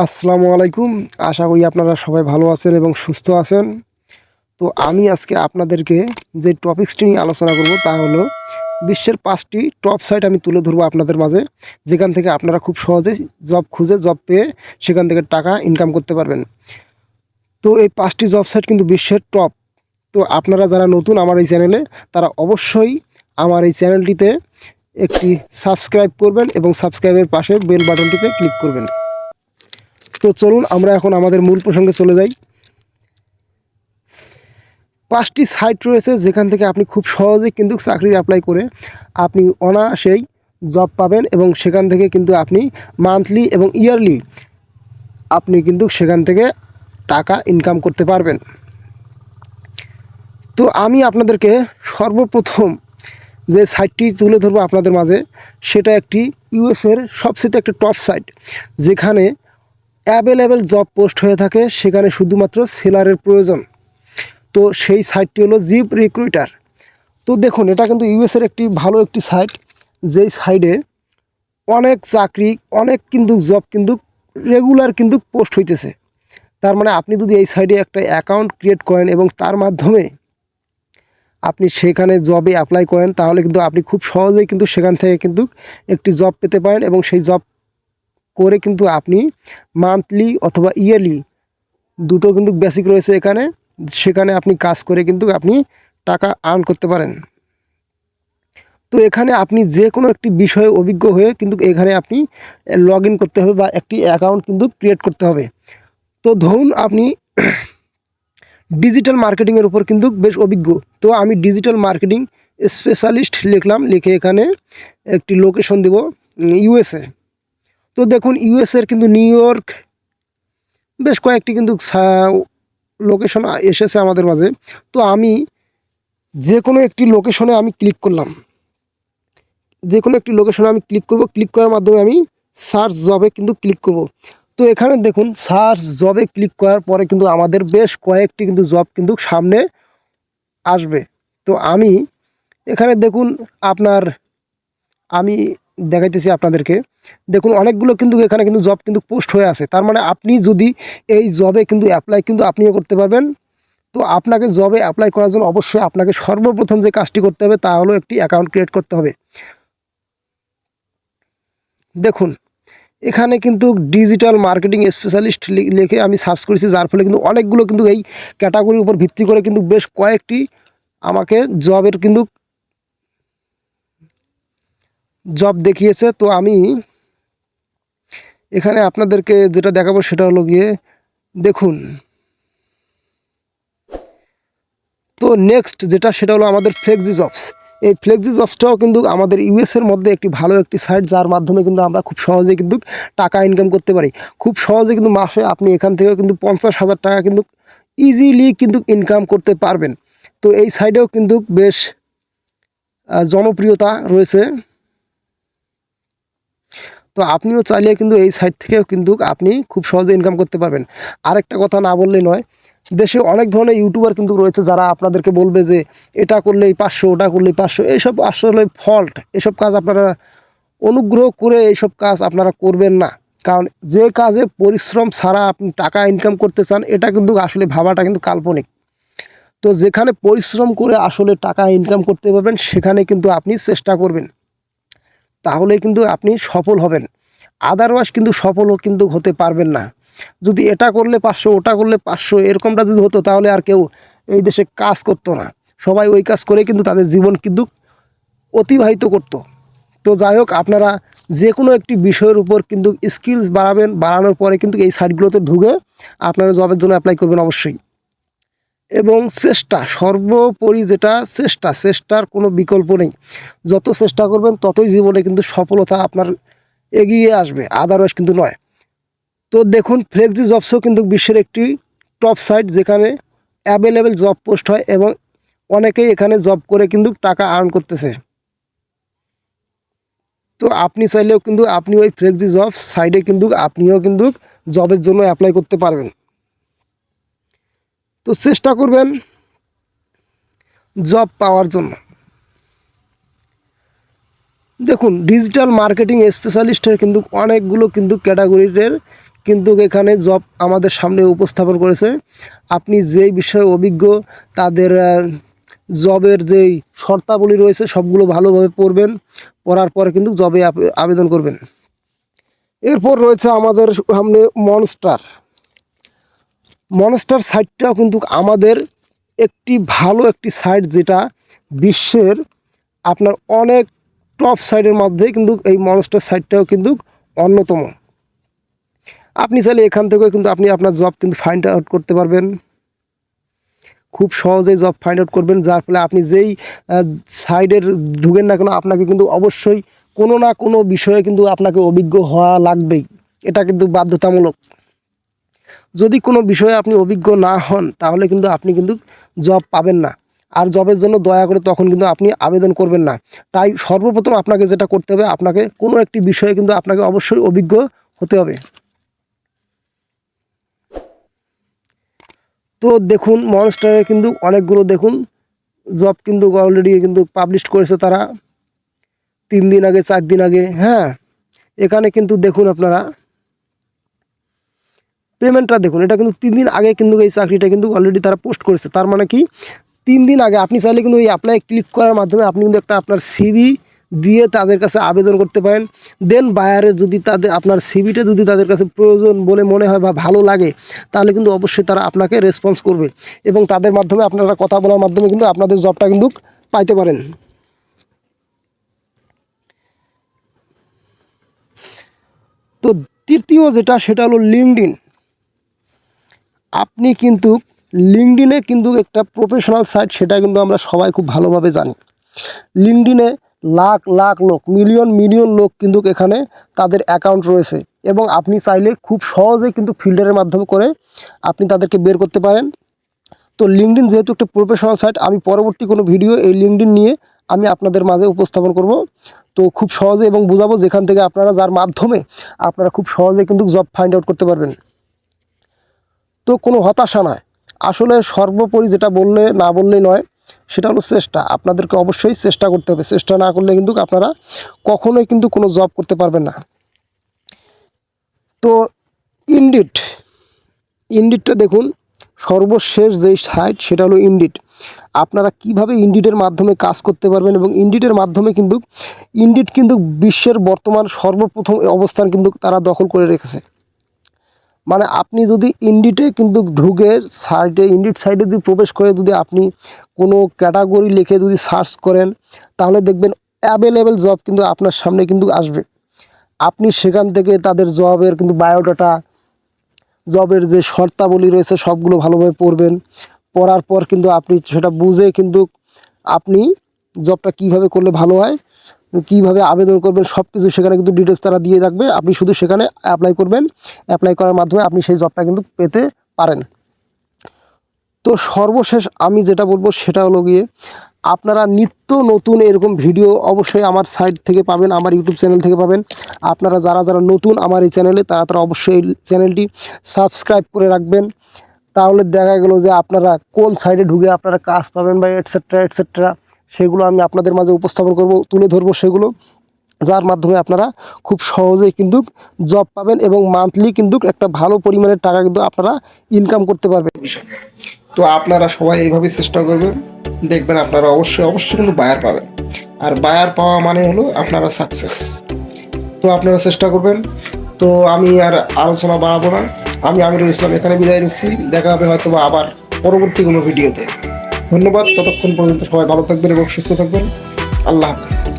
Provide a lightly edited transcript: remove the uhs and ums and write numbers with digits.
আসসালামু আলাইকুম। আশা করি আপনারা সবাই ভালো আছেন এবং সুস্থ আছেন। তো আমি আজকে আপনাদেরকে যে টপিকসটি নিয়ে আলোচনা করব তা হলো বিশ্বের 5টি টপ সাইট আমি তুলে ধরবো আপনাদের মাঝে, যেখান থেকে আপনারা খুব সহজে জব খুঁজে জব পেয়ে সেখান থেকে টাকা ইনকাম করতে পারবেন। তো এই 5টি জব সাইট কিন্তু বিশ্বের টপ। তো আপনারা যারা নতুন আমার এই চ্যানেলে, তারা অবশ্যই আমার এই চ্যানেলটিতে একটি সাবস্ক্রাইব করবেন এবং সাবস্ক্রাইবের পাশে বেল বাটনটিতে ক্লিক করবেন। তো চলুন আমরা এখন আমাদের মূল প্রসঙ্গে চলে যাই। 5টি সাইট রয়েছে যেখান থেকে আপনি খুব সহজেই কিন্তু চাকরির অ্যাপ্লাই করে আপনি অনায়াসেই জব পাবেন এবং সেখান থেকে কিন্তু আপনি মান্থলি এবং ইয়ারলি আপনি কিন্তু সেখান থেকে টাকা ইনকাম করতে পারবেন। তো আমি আপনাদেরকে সর্বপ্রথম যে সাইটটি তুলে ধরবো আপনাদের মাঝে, সেটা একটি ইউএসের সবচেয়ে একটা টপ সাইট, যেখানে অ্যাভেলেবেল জব পোস্ট হয়ে থাকে, সেখানে শুধুমাত্র সেলারের প্রয়োজন। তো সেই সাইটটি হলো জিপ রিক্রুটার। তো দেখুন, এটা কিন্তু ইউএসের একটি ভালো একটি সাইট, যেই সাইডে অনেক চাকরি, অনেক কিন্তু জব কিন্তু রেগুলার কিন্তু পোস্ট হইতেছে। তার মানে আপনি যদি এই সাইডে একটা অ্যাকাউন্ট ক্রিয়েট করেন এবং তার মাধ্যমে আপনি সেখানে জবে অ্যাপ্লাই করেন, তাহলে কিন্তু আপনি খুব সহজেই কিন্তু সেখান থেকে কিন্তু একটি জব পেতে পারেন এবং সেই জব করে কিন্তু আপনি মান্থলি অথবা ইয়ারলি দুটো কিন্তু বেসিক রয়েছে এখানে, সেখানে আপনি কাজ করে কিন্তু আপনি টাকা আর্ন করতে পারেন। তো এখানে আপনি যে কোনো একটি বিষয়ে অভিজ্ঞ হয়ে কিন্তু এখানে আপনি লগ ইন করতে হবে বা একটি অ্যাকাউন্ট কিন্তু ক্রিয়েট করতে হবে। তো ধরুন আপনি ডিজিটাল মার্কেটিংয়ের উপর কিন্তু বেশ অভিজ্ঞ। তো আমি ডিজিটাল মার্কেটিং স্পেশালিস্ট লিখলাম, লিখে এখানে একটি লোকেশন দেব ইউএসএ। তো দেখুন, ইউএসএর কিন্তু নিউ ইয়র্ক বেশ কয়েকটি কিন্তু লোকেশন এসেছে আমাদের মাঝে। তো আমি যে কোনো একটি লোকেশনে আমি ক্লিক করলাম, যে কোনো একটি লোকেশনে আমি ক্লিক করব। ক্লিক করার মাধ্যমে আমি সার্চ জবে কিন্তু ক্লিক করব। তো এখানে দেখুন, সার্চ জবে ক্লিক করার পরে কিন্তু আমাদের বেশ কয়েকটি কিন্তু জব কিন্তু সামনে আসবে। তো আমি এখানে দেখুন আমি দেখাইতেছি আপনাদেরকে। দেখুন, অনেকগুলো কিন্তু এখানে কিন্তু জব কিন্তু পোস্ট হয়ে আছে। তার মানে আপনি যদি এই জবে কিন্তু অ্যাপ্লাই কিন্তু আপনিও করতে পারবেন। তো আপনাকে জবে অ্যাপ্লাই করার জন্য অবশ্যই আপনাকে সর্বপ্রথম যে কাজটি করতে হবে তা হলো একটি অ্যাকাউন্ট ক্রিয়েট করতে হবে। দেখুন, এখানে কিন্তু ডিজিটাল মার্কেটিং স্পেশালিস্ট লিখে আমি সার্চ করেছি, যার ফলে কিন্তু অনেকগুলো কিন্তু এই ক্যাটাগরির উপর ভিত্তি করে কিন্তু বেশ কয়েকটি আমাকে জব দেখিয়েছে। তো আমি এখানে আপনাদেরকে যেটা দেখাবো সেটা হলো গিয়ে, দেখুন, তো নেক্সট যেটা সেটা হলো আমাদের ফ্লেক্সি জবস। এই ফ্লেক্সি জবসটাও কিন্তু আমাদের ইউএসের মধ্যে একটি ভালো একটি সাইট, যার মাধ্যমে কিন্তু আমরা খুব সহজে কিন্তু টাকা ইনকাম করতে পারি। খুব সহজে কিন্তু মাসে আপনি এখান থেকে কিন্তু 50,000 টাকা কিন্তু ইজিলি কিন্তু ইনকাম করতে পারবেন। তো এই সাইডেও কিন্তু বেশ জনপ্রিয়তা রয়েছে। তো আপনিও চাইলে কিন্তু এই সাইট থেকেও কিন্তু আপনি খুব সহজে ইনকাম করতে পারবেন। আরেকটা কথা না বললে নয়, দেশে অনেক ধরনের ইউটিউবার কিন্তু রয়েছে, যারা আপনাদেরকে বলবে যে এটা করলেই 500, ওটা করলেই 500। এইসব আসলে ফল্ট। এসব কাজ আপনারা অনুগ্রহ করে এইসব কাজ আপনারা করবেন না। কারণ যে কাজে পরিশ্রম ছাড়া আপনি টাকা ইনকাম করতে চান, এটা কিন্তু আসলে ভাবাটা কিন্তু কাল্পনিক। তো যেখানে পরিশ্রম করে আসলে টাকা ইনকাম করতে পারবেন, সেখানে কিন্তু আপনি চেষ্টা করবেন, তাহলে কিন্তু আপনি সফল হবেন। আদারওয়াইজ কিন্তু সফলও কিন্তু হতে পারবেন না। যদি এটা করলে 500, ওটা করলে 500 এরকমটা যদি হতো, তাহলে আর কেউ এই দেশে কাজ করতো না। সবাই ওই কাজ করে কিন্তু তাদের জীবন কিন্তু অতিবাহিত করত। তো যাই হোক, আপনারা যে কোনো একটি বিষয়ের উপর কিন্তু স্কিলস বাড়াবেন, বাড়ানোর পরে কিন্তু এই সাইটগুলোতে ঢুকে আপনারা জবের জন্য অ্যাপ্লাই করবেন অবশ্যই। এবং চেষ্টা, সর্বোপরি যেটা চেষ্টার কোনো বিকল্প নেই। যত চেষ্টা করবেন ততই জীবনে কিন্তু সফলতা আপনার এগিয়ে আসবে, আদারওয়াইজ কিন্তু নয়। তো দেখুন, ফ্লেক্সি জবসও কিন্তু বিশ্বের একটি টপ সাইট, যেখানে অ্যাভেলেবেল জব পোস্ট হয় এবং অনেকেই এখানে জব করে কিন্তু টাকা আর্ন করতেছে। তো আপনি চাইলেও কিন্তু আপনি ওই ফ্লেক্সি জব সাইডে কিন্তু আপনিও কিন্তু জবের জন্য অ্যাপ্লাই করতে পারবেন। তো চেষ্টা করবেন জব পাওয়ার জন্য। দেখুন, ডিজিটাল মার্কেটিং স্পেশালিস্টের কিন্তু অনেকগুলো কিন্তু কিন্তু এখানে জব আমাদের সামনে উপস্থাপন করেছে। আপনি যেই বিষয়ে অভিজ্ঞ তাদের জবের যেই শর্তাবলী রয়েছে সবগুলো ভালোভাবে পড়বেন, পড়ার পরে কিন্তু জবে আবেদন করবেন। এরপর রয়েছে আমাদের সামনে মনস্টার সাইটটাও কিন্তু আমাদের ভালো একটি সাইট, যেটা বিশ্বের আপনার অনেক টপ সাইটের মধ্যে কিন্তু এই মনস্টার সাইটটাও কিন্তু অন্যতম। আপনি চাইলে এখান থেকেও কিন্তু আপনি আপনার জব কিন্তু ফাইন্ড আউট করতে পারবেন, খুব সহজেই জব ফাইন্ড আউট করবেন। যার ফলে আপনি যেই সাইডের ঢুকেন না কেন, আপনাকে কিন্তু অবশ্যই কোনো না কোনো বিষয়ে কিন্তু আপনাকে অভিজ্ঞ হওয়া লাগবেই, এটা কিন্তু বাধ্যতামূলক। যদি কোনো বিষয়ে আপনি অভিজ্ঞ না হন তাহলে কিন্তু আপনি কিন্তু জব পাবেন না, আর জবের জন্য দয়া করে তখন কিন্তু আপনি আবেদন করবেন না। তাই সর্বপ্রথম আপনাকে যেটা করতে হবে, আপনাকে কোনো একটি বিষয়ে কিন্তু আপনাকে অবশ্যই অভিজ্ঞ হতে হবে। তো দেখুন, মনস্টারে কিন্তু অনেকগুলো দেখুন জব কিন্তু অলরেডি কিন্তু পাবলিশ করেছে তারা 3 দিন আগে, 4 দিন আগে। হ্যাঁ, এখানে কিন্তু দেখুন আপনারা পেমেন্টটা দেখুন, এটা কিন্তু 3 দিন আগে কিন্তু এই চাকরিটা কিন্তু অলরেডি তারা পোস্ট করেছে। তার মানে কি 3 দিন আগে আপনি চাইলে কিন্তু এই অ্যাপ্লাই ক্লিক করার মাধ্যমে আপনি কিন্তু একটা আপনার সিভি দিয়ে তাদের কাছে আবেদন করতে পারেন। দেন বায়ারে যদি আপনার সিভিটা যদি তাদের কাছে প্রয়োজন বলে মনে হয় বা ভালো লাগে, তাহলে কিন্তু অবশ্যই তারা আপনাকে রেসপন্স করবে এবং তাদের মাধ্যমে আপনারা কথা বলার মাধ্যমে কিন্তু আপনাদের জবটা কিন্তু পাইতে পারেন। তো তৃতীয় যেটা, সেটা হলো লিঙ্কডইন। আপনি কিন্তু লিঙ্কডইনে কিন্তু একটা প্রফেশনাল সাইট, সেটা কিন্তু আমরা সবাই খুব ভালোভাবে জানি। লিঙ্কডইনে লাখ লাখ লোক, মিলিয়ন মিলিয়ন লোক কিন্তু এখানে তাদের অ্যাকাউন্ট রয়েছে এবং আপনি চাইলে খুব সহজেই কিন্তু ফিল্টারের মাধ্যমে করে আপনি তাদেরকে বের করতে পারেন। তো লিঙ্কডইন যেহেতু একটা প্রফেশনাল সাইট, আমি পরবর্তী কোনো ভিডিও এই লিঙ্কডইন নিয়ে আমি আপনাদের মাঝে উপস্থাপন করব। তো খুব সহজে এবং বোঝাবো, যেখান থেকে আপনারা, যার মাধ্যমে আপনারা খুব সহজে কিন্তু জব ফাইন্ড আউট করতে পারবেন। তো কোনো হতাশা নয়, আসলে সর্বোপরি যেটা না বললেই নয়, সেটা হলো চেষ্টা। আপনাদেরকে অবশ্যই চেষ্টা করতে হবে, চেষ্টা না করলে কিন্তু আপনারা কখনোই কিন্তু কোনো জব করতে পারবেন না। তো ইন্ডিডটা দেখুন, সর্বশেষ যেই সাইট সেটা হলো ইন্ডিড। আপনারা কিভাবে ইন্ডিডের মাধ্যমে কাজ করতে পারবেন এবং ইন্ডিডের মাধ্যমে কিন্তু বিশ্বের বর্তমান সর্বপ্রথম অবস্থান কিন্তু তারা দখল করে রেখেছে। মানে আপনি যদি ইন্ডিডে কিন্তু ঢুকে ইন্ডিড সাইটে যদি প্রবেশ করে যদি আপনি কোনো ক্যাটাগরি লিখে যদি সার্চ করেন, তাহলে দেখবেন অ্যাভেলেবেল জব কিন্তু আপনার সামনে কিন্তু আসবে। আপনি সেখান থেকে তাদের জবের কিন্তু বায়োডাটা, জবের যে শর্তাবলী রয়েছে সবগুলো ভালোভাবে পড়বেন। পড়ার পর কিন্তু আপনি সেটা বুঝে কিন্তু আপনি জবটা কিভাবে করলে ভালো হয়, কীভাবে আবেদন করবেন, সব কিছু সেখানে কিন্তু ডিটেলস তারা দিয়ে রাখবে। আপনি শুধু সেখানে অ্যাপ্লাই করবেন, অ্যাপ্লাই করার মাধ্যমে আপনি সেই জবটা কিন্তু পেতে পারেন। তো সর্বশেষ আমি যেটা বলবো সেটা হলো গিয়ে, আপনারা নিত্য নতুন এরকম ভিডিও অবশ্যই আমার সাইট থেকে পাবেন, আমার ইউটিউব চ্যানেল থেকে পাবেন। আপনারা যারা নতুন আমার এই চ্যানেলে, তারা অবশ্যই এই চ্যানেলটি সাবস্ক্রাইব করে রাখবেন। তাহলে দেখা গেল যে আপনারা কোন সাইডে ঢুকে আপনারা কাজ পাবেন বা এটসেট্রা এটসেট্রা, সেগুলো আমি আপনাদের মাঝে উপস্থাপন করব, তুলে ধরবো সেগুলো, যার মাধ্যমে আপনারা খুব সহজেই কিন্তু জব পাবেন এবং মান্থলি কিন্তু একটা ভালো পরিমাণের টাকা কিন্তু আপনারা ইনকাম করতে পারবেন। তো আপনারা সবাই এইভাবেই চেষ্টা করবেন, দেখবেন আপনারা অবশ্যই কিন্তু বায়ার পাবেন। আর বায়ার পাওয়া মানে হলো আপনারা সাকসেস। তো আপনারা চেষ্টা করবেন। তো আমি আর আলোচনা বাড়াবো না, আমি আমিরুল ইসলাম এখানে বিদায় নিচ্ছি। দেখা হবে হয়তো আবার পরবর্তী কোনো ভিডিওতে। ধন্যবাদ, ততক্ষণ পর্যন্ত সবাই ভালো থাকবেন এবং সুস্থ থাকবেন। আল্লাহ হাফেজ।